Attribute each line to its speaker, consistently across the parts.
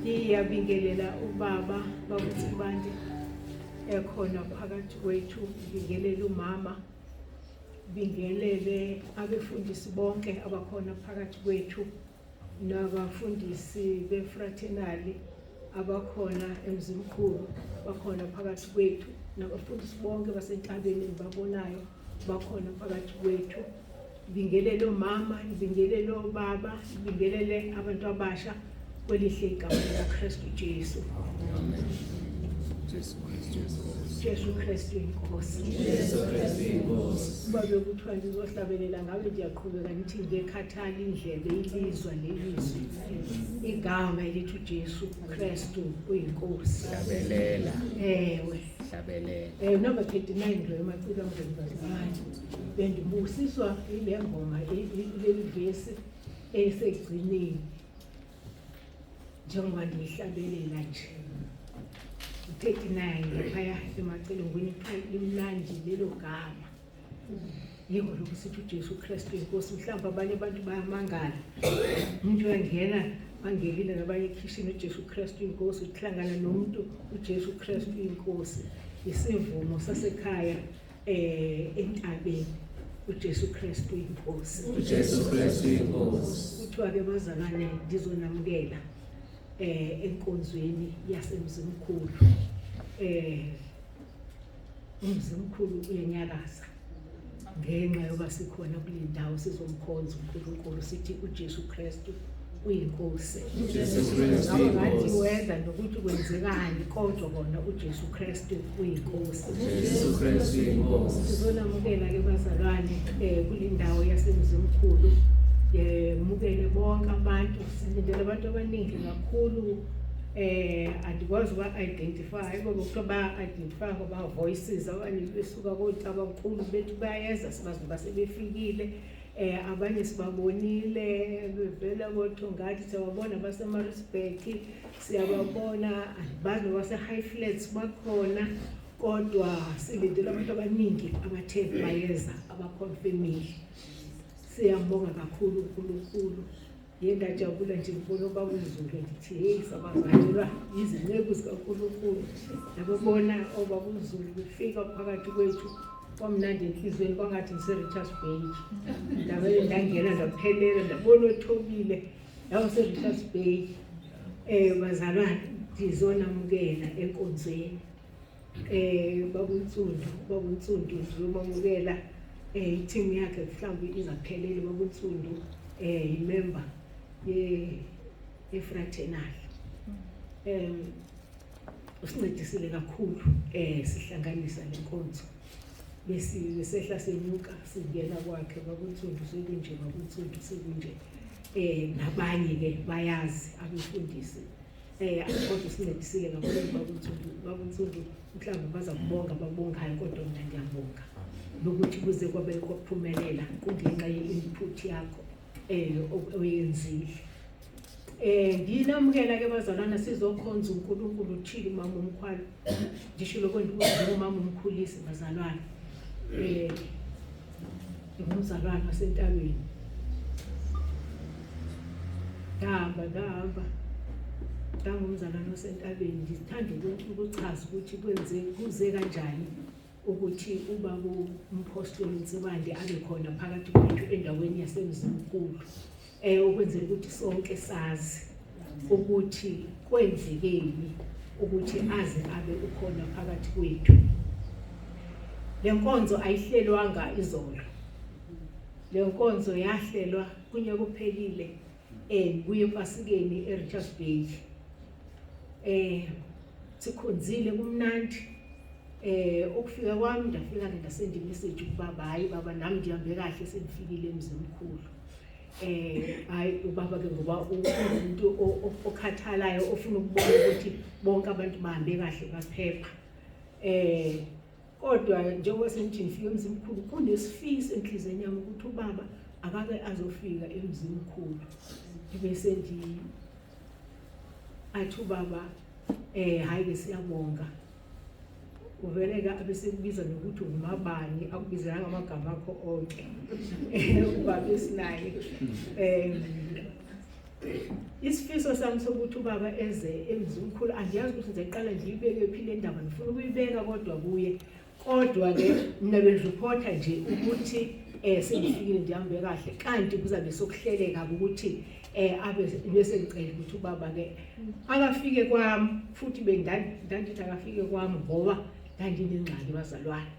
Speaker 1: Iyabingelela ubaba bakuthibande ekhona phakathi kwethu, bingelela umama, bingelele abefundisi bonke abakhona phakathi kwethu, nabafundisi befraternali abakhona emzimkhulu bakhona phakathi kwethu, nabafundisi bonke basentabeni babonayo bakhona phakathi kwethu. Bingelele umama, bingelele obaba, bingelele abantu abasha kwelihle igama likaKristu Jesu. Amen. Jesu Kristu inkosi. Babe kuthiwa ngizohlabelela ngabe ndiyaqhubeka ngithi ngekhathala indlebe ilizwa lelizwi igama elithi uJesu Kristu uyinkosi. Hlabelela. Ewe. Hlabelela. Number 39 lo emaciko amgqibazana. Bendibusiswa ile ngoma ile vesi esegcineni. Njengoba ndihlabelela nje 39 phaya emaceleni imnandi lelo gama yiko lokusithi uJesu Kristu inkosi. Mhlawumbe abanye abantu bayamangala umuntu uyangena bangelile nabanye ekhishini uJesu Kristu inkosi, uhlangana nomuntu uJesu Kristu inkosi, isivumo sasekhaya entabeni uJesu Kristu inkosi.
Speaker 2: uJesu Kristu inkosi.
Speaker 1: Kuthiwa ke bazalwane ndizonamukela enkonzweni yasemzimkhulu. Umzimkhulu uyenyakaza ngenxa yoba sikhona kule ndawo sizomkhonza uNkulunkulu sithi uJesu Kristu uyinkosi.
Speaker 2: uJesu Kristu
Speaker 1: ngathi wenza nokuthi kwenzekani kodwa kona uJesu Kristu uyinkosi.
Speaker 2: uJesu Kristu inkosi.
Speaker 1: Sizonamukela ke bazalwane kule ndawo yasemzimkhulu. Mukele bonke abantu, silindele abantu abaningi kakhulu. Andikwazi uba-identify ngoba kuthiwa ba-identify ngoba voices abanye besuka kotabankulu bethu bayeza sibazi ngoba sebefikile. Abanye sibabonile bevela koThongati, siyababona baseMaritzburg, siyababona andibazi base-Highflats bakhona, kodwa silindele abantu abaningi abathe bayeza abakhonfemile. Siyambonga kakhulu uNkulunkulu. Ngiyajabula nje ngibona ubaba uZulu ngithi hey sabavanjelwa izinceku zikaNkulunkulu. Yabona obaba uZulu befika phakathi kwethu kwamnandi enhlizweni kwangathi ngise-Richards Bay. Ndabe ndangena ndaphelela ndabona othobile yawo se-Richards Bay. Bazalwane ndizonamukela enkonzweni. Baba uNtsundu ngizomamukela i-team yakhe mhlawumbe izaphelele. Baba uNtsundu imember ye-fraternal. Usincedisile kakhulu sihlanganisa lenkonzo. Besehla senyuka singena kwakhe Baba uNtsundu sekunje, Baba uNtsundu sekunje. Nabanye ke bayazi abefundisi. Kodwa usincedisile kakhulu Baba uNtsundu. Baba uNtsundu mhlawumbe baza kubonga babongayo kodwa mina ngiyabonga. nokuthi kuze kwabe kwaphumelela kungenxa ye-input yakho oyenzile. Nginamukela ke bazalwana sizokhonza uNkulunkulu uthile mama uMkhwalo. Ngisho lokho ndikuthi umama umkhulisi bazalwana. Ngumzalwane wasentabeni. Ngihamba ngangumzalwane wasentabeni. Ngithanda ukuchaza ukuthi kuze kanjani ukuthi ubaba uMphostoli Nsibande abe khona phakathi kwethu endaweni yaseMzimkhulu. Ukwenzela ukuthi sonke sazi ukuthi kwenzekeni ukuthi aze abe ukhona phakathi kwethu. Le nkonzo ayihlelwanga izolo. Le nkonzo yahlelwa kunye kuphelile kuye empasikeni eRichards Bay. Sikhonzile kumnandi. Ukufika kwami ndafika ngasenda imessage kubaba, hayi baba nami ngihambe kahle sengifikile eMzimkhulu. Hayi ubaba ke ngoba umuntu okhathalayo ofuna ukubona ukuthi bonke abantu bahambe kahle baphepha. Kodwa njengoba sengithi ngifike eMzimkhulu kunesifiso enhlizweni yami ukuthi ubaba akake azofika eMzimkhulu. Bese athi ubaba hayi ke siyabonga. Uvele abese kubiza nokuthi ngumabani akubizela ngamagama akho onke. Ubaba esinaye. Isifiso sami sokuthi ubaba eze eMzimkhulu angiyazi ukuthi ngizoqala ngiyibeke phile indaba ngifuna ukuyibeka kodwa kuye. Kodwa ke mina bengireporta nje ukuthi sengifikile ndihambe kahle kanti kuzabe sokuhleleka ukuthi bese ngicela ukuthi ubaba ke akafike kwami futhi bengidandithi akafike kwami ngoba ngandinengxaki bazalwane.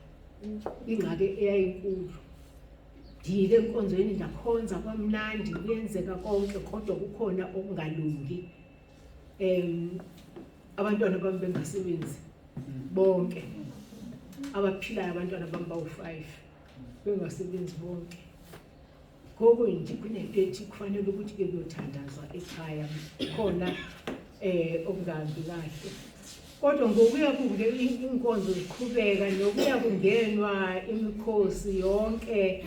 Speaker 1: Ingxaki eyayinkulu. Ngike enkonzweni ndakhonza kwamnandi kuyenzeka konke kodwa kukhona okungalungi. Abantwana bami bengasebenzi bonke. Abaphilayo abantwana bami bawu5 bengasebenzi bonke. Gogo nje kunento ethi kufanele ukuthi ke kuyothandazwa ekhaya khona okungahambi kahle. Kodwa ngokuya kunge inkonzo iqhubeka nokuya kungenwa imikhosi yonke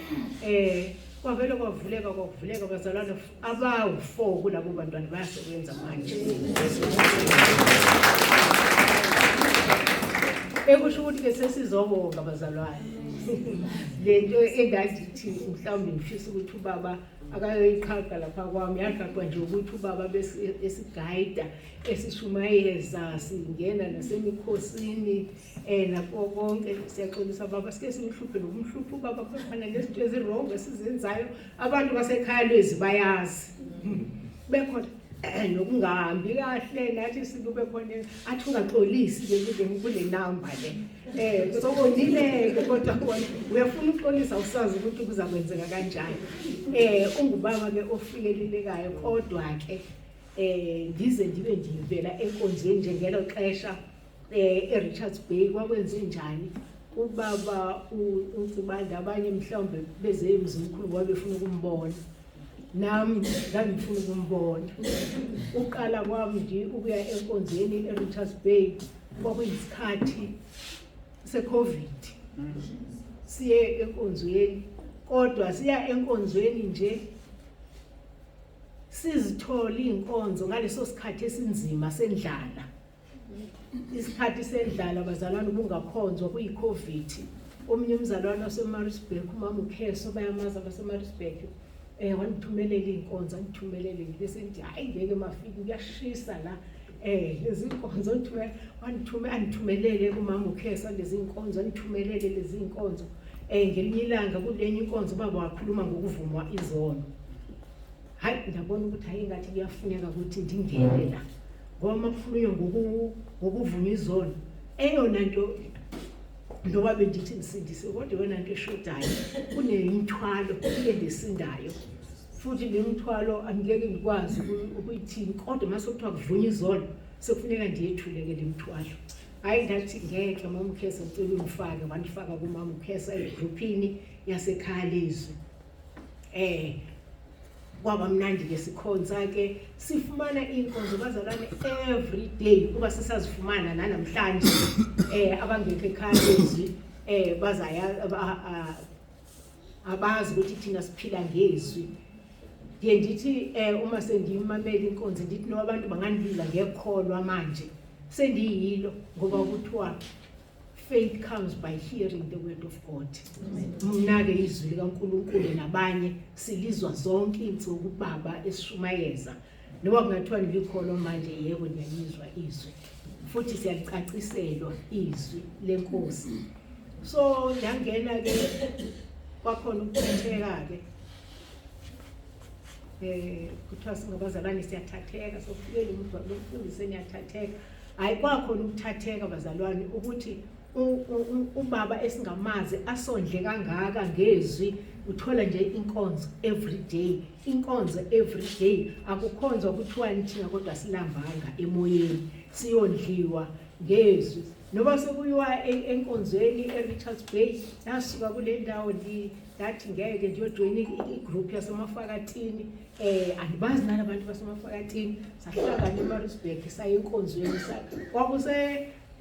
Speaker 1: kwavele kwavuleka bazalwane abawu4 kulabo bantwana bayasebenza manje. Ekusho ukuthi ke sesizobonga bazalwane. Lento engandithi mhlawumbe ngifisa ukuthi ubaba akayoyiqhaqa lapha kwami yaqhaqwa nje ukuthi ubaba bese esigayida esishumayeza singena nasemikhosini lapho konke siyaxolisa baba sike simhluphe nokumhlupha ubaba khona lezinto ezirong esizenzayo abantu basekhaya lezi bayazi bekhona nokungahambi kahle nathi sikube khona athi ungaxolisi ke kule number le sokonile kodwa uyafuna ukuxolisa usazi ukuthi kuzakwenzeka kanjani. Ungubaba ke ofikelelekayo kodwa ke ngize ndibe ngivela enkonzweni njengelo xesha eRichards Bay kwakwenze njani ubaba uNsibande abanye mhlawumbe beze eMzimkhulu ngoba befuna ukumbona. Nami ngangifuna ukumbona. Uqala kwami nje ukuya enkonzweni eRichards Bay kwakuyisikhathi seCovid. Siye enkonzweni kodwa siya enkonzweni nje sizithola inkonzo ngaleso sikhathi esinzima sendlala. Isikhathi sendlala bazalwane ubungakhonzwa kuyiCovid. Omunye umzalwane waseMaritzburg umama uKheso bayamaza baseMaritzburg wangithumelela inkonzo ngithumelele bese ngithi hayi ngeke mafiki kuyashisa la lezi inkonzo angithumelele kumama uKheso lezi inkonzo angithumelele lezi inkonzo ngelinye ilanga kulenye inkonzo baba wakhuluma ngokuvumwa izono. Hayi ndabona ukuthi hayi ngathi kuyafuneka ukuthi ndingene la ngoba kukhulunywa ngokuvuma izono eyona nto ndoba bendithi ngisindise kodwa yona into eshodayo kunemithwalo endesindayo futhi le mithwalo angeke ngikwazi ukuyithini kodwa mase kuthiwa kuvunywa izono sekufuneka ndiyethuleke le mithwalo. Hayi ngathi ngeke mama uKheso ngicela ungifake wandifaka kumama uKheso egroupini yasekhaya lezwi. Kwaba mnandi ke sikhonza ke sifumana inkonzo bazalwane every day kuba sisazifumana namhlanje abangekho ekhaya lezwi bazaya abazi ukuthi thina siphila ngezwi. Ndiye ndithi uma sendiyimamela inkonzo ndithi no abantu bangandibiza ngekholwa manje sendiyilo ngoba kuthiwa faith comes by hearing the word of God. Mna-ke izwi likaNkulunkulu nabanye silizwa zonke iintsuku ubaba esishumayeza. Noma kungathiwa ndilikholwa manje yebo ndiyalizwa izwi. Futhi siyalicaciselwa izwi lenkosi. So ndangena-ke kwakhona ukuthatheka-ke. Kuthiwa singabazalwane siyathatheka, sokufikela umuntu wabemfundise niyathatheka. Hayi kwakhona ukuthatheka bazalwane ukuthi ubaba esingamazi asondle kangaka ngezwi uthola nje inkonzo every day. Inkonzo every day akukhonzwa kuthiwa nithina kodwa silambanga emoyeni siyondliwa ngezwi. Noma sekuyiwa enkonzweni eRichards Bay nasuka kule ndawo ndathi ngeke ndiyojoyina igroup yasemafakatini. Andibazi nani abantu basemafakatini sahlangana eMaritzburg saye enkonzweni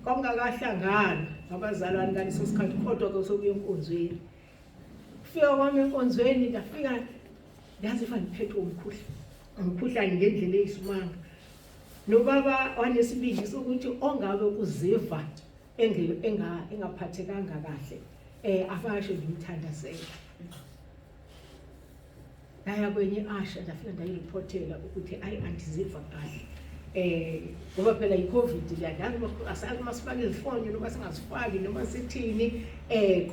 Speaker 1: kwakungakahlangana ngabazalwane ngaleso sikhathi kodwa ke sokuya enkonzweni. Kufika kwami enkonzweni ndafika ndazifa ndiphethwe umkhuhlane ngendlela eyisimanga. Nobaba wanesibindi sokuthi ongabe uziva engaphathekanga kahle akasho ngimthandazela. Ngaya kwenye asha ndafika ndayiripotela ukuthi andiziva kahle. Ngoba phela i-COVID liyadange asazi masifake izifonyo noma singazifaki noma sithini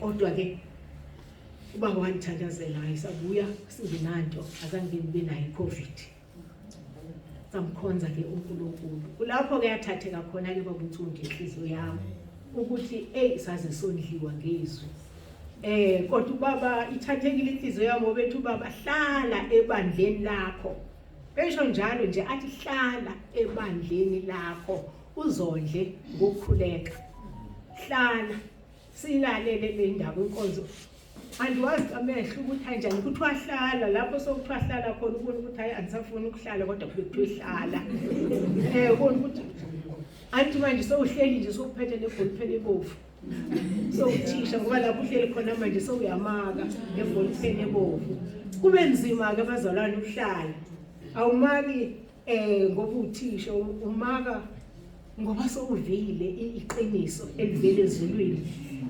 Speaker 1: kodwa ke ubaba wandithandazela ayisabuya singenanto azange ngibe nayo i-COVID. Samkhonza ke uNkulunkulu. Kulapho ke yathatheka khona ke babuntundu inhliziyo yami ukuthi saze sondliwa ngezwi. Kodwa ubaba ithathekile inhliziyo yami ngoba ethi ubaba hlala ebandleni lakho. Besho njalo nje athi hlala ebandleni lakho uzondle ngokukhuleka. Hlala silalele le ndaba inkonzo. Andiwazi amehlo ukuthi kanjani ukuthi wahlala lapho sokuthiwa hlala khona ubona ukuthi hayi andisafuni ukuhlala kodwa kube hlala. Ubona ukuthi anti manje sowuhleli nje sokuphethe nebholipeni ebovu. Sowuthisha ngoba lapho uhleli khona manje sowuyamaka nebholipeni ebovu. Kube nzima ke abazalwane ukuhlala. Awumaki ngoba uthisha umaka ngoba sowuvile iqiniso elivele ezulwini.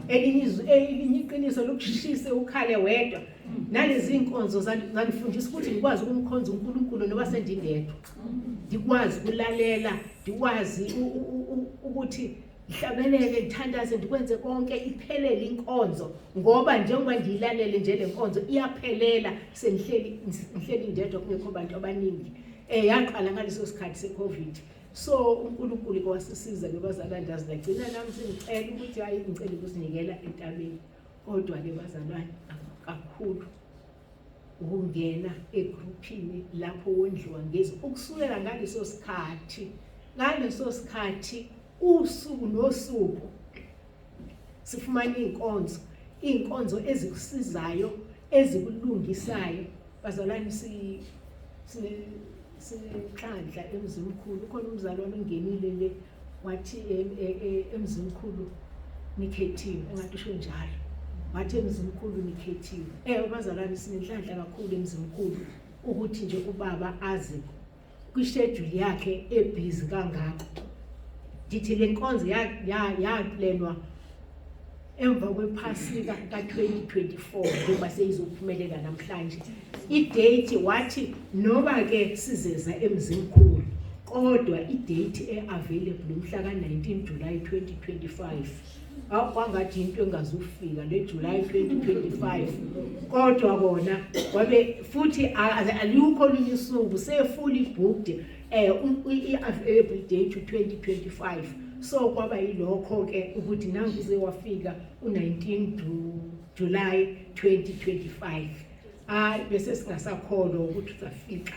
Speaker 1: Elinye iqiniso lokushisa ukhale wedwa. Nalezi inkonzo zanifundisa ukuthi ngikwazi ukumkhonza uNkulunkulu noba sendingedwa. Ngikwazi ukulalela, ngikwazi ukuthi ngihlabelele ngithandaze ndikwenze konke iphelele inkonzo ngoba njengoba ndiyilalele nje le nkonzo iyaphelela sengihleli ndedwa kungekho abantu abaningi. Yaqala ngaleso sikhathi se-COVID. So uNkulunkulu kwasisiza ke bazalwane ndazi ngagcina nami sengicela ukuthi hayi ngicela ukusinikela entabeni. Kodwa ke bazalwane kakhulu ukungena egroupini lapho wondliwa ngezwi ukusukela ngaleso sikhathi usuku nosuku sifumana inkonzo ezikusizayo ezikulungisayo. Bazalwane sinenhlanhla emzimkhulu. Ukhona umzalwane ongenile le wathi emzimkhulu nikhethiwe engathi usho njalo. Wathi emzimkhulu nikhethiwe. Abazalwane sinenhlanhla kakhulu emzimkhulu ukuthi nje ubaba aze kwischedule yakhe ebhizi kangako. Ndithi le nkonzo yaplanwa emva kwephasika ka-2024 ngoba seyizophumelela namhlanje. Idate wathi noma ke sizeza emzimkhulu kodwa idate e-available umhla ka-19 July 2025. Kwangathi into engazufika le July 2025 kodwa bona kwabe futhi alukho olunye usuku fully booked i-available date to 2025. So kwaba yilokho ke ukuthi nangize wafika u-19 July 2025. Bese singasakholwa ukuthi uzafika.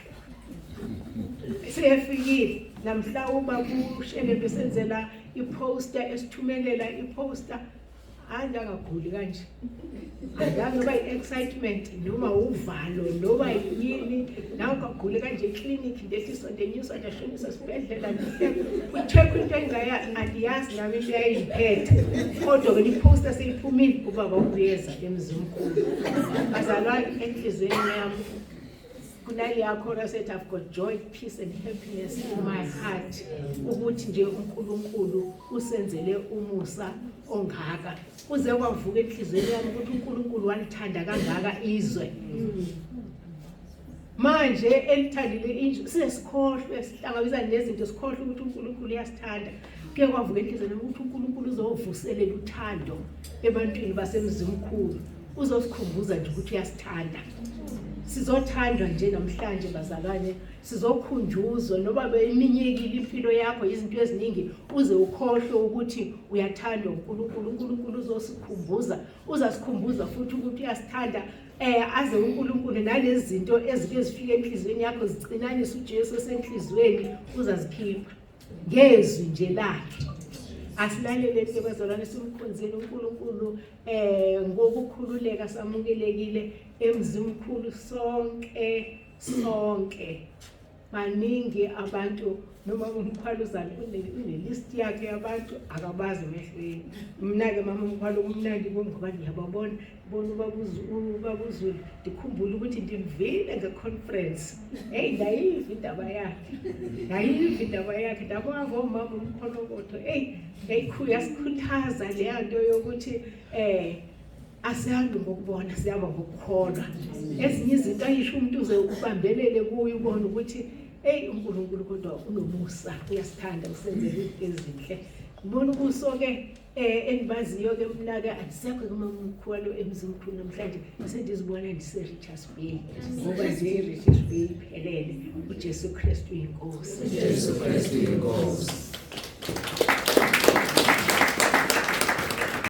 Speaker 1: Seyefikile namhlawumbe kushele besenzela iposter esithumelela iposter angaguli kanje. Angazi noba i-excitement noma uvalo noma yini nawe kaguli kanje eklinikhi ndehliswa ndenyuswa ndashonisa esibhedlela kuthekwa into andiyazi nami into eyayindiphethe kodwa ke iposta seyiphumile ubaba ukuyeza emzimkhulu bazalwane enhlizweni yami kunaleya chorus ethi I've got joy, peace and happiness in my heart ukuthi nje uNkulunkulu usenzele umusa ongaka kuze kwavuka enhlizweni yami ukuthi uNkulunkulu walithanda kangaka izwe manje elithandile izwe sisesikhohlwe sihlangabezana nezinto sikhohlwe ukuthi uNkulunkulu uyasithanda kuye kwavuka enhlizweni yami ukuthi uNkulunkulu uzovuselela uthando ebantwini basemzimkhulu uzosikhumbuza nje ukuthi uyasithanda sizothandwa nje namhlanje bazalwane sizokhunjuzwa noba beyiminyekile impilo yakho izinto eziningi uze ukhohlwe ukuthi uyathandwa uNkulunkulu uNkulunkulu uzosikhumbuza uzasikhumbuza futhi ukuthi uyasithanda aze uNkulunkulu nalezi zinto ezike zifike enhlizweni yakho zicinanisa uJesu esenhlizweni uzazikhipha ngezwi nje lakhe asilalele ke bazalwane simkhonzeni uNkulunkulu ngokukhululeka samukelekile emzimkhulu sonke maningi abantu noma umkhwalo uzali unelist yakhe yabantu akabazi emehlweni mina ke mama umkhwalo kumnandi ngoba ngiyababona ubabuzulu ndikhumbula ukuthi ndimvile ngeconference ndayiva indaba yakhe ndabona ngomama umkholokoto ngayikhuya yasikhuthaza leya nto yokuthi asihambi ngokubona sihamba ngokukholwa ezinye izinto ayisho umuntu uze ubambelele kuyo ubone ukuthi uNkulunkulu kodwa unomusa uyasithanda usenzele izinto ezinhle ngibona ukuso ke endibaziyo ke mina ke adisekho ke mamkhwalo emzimkhulu namhlanje sendizibona ndise-Richards Bay ngoba nje i-Richards Bay iphelele uJesu Kristu inkosi.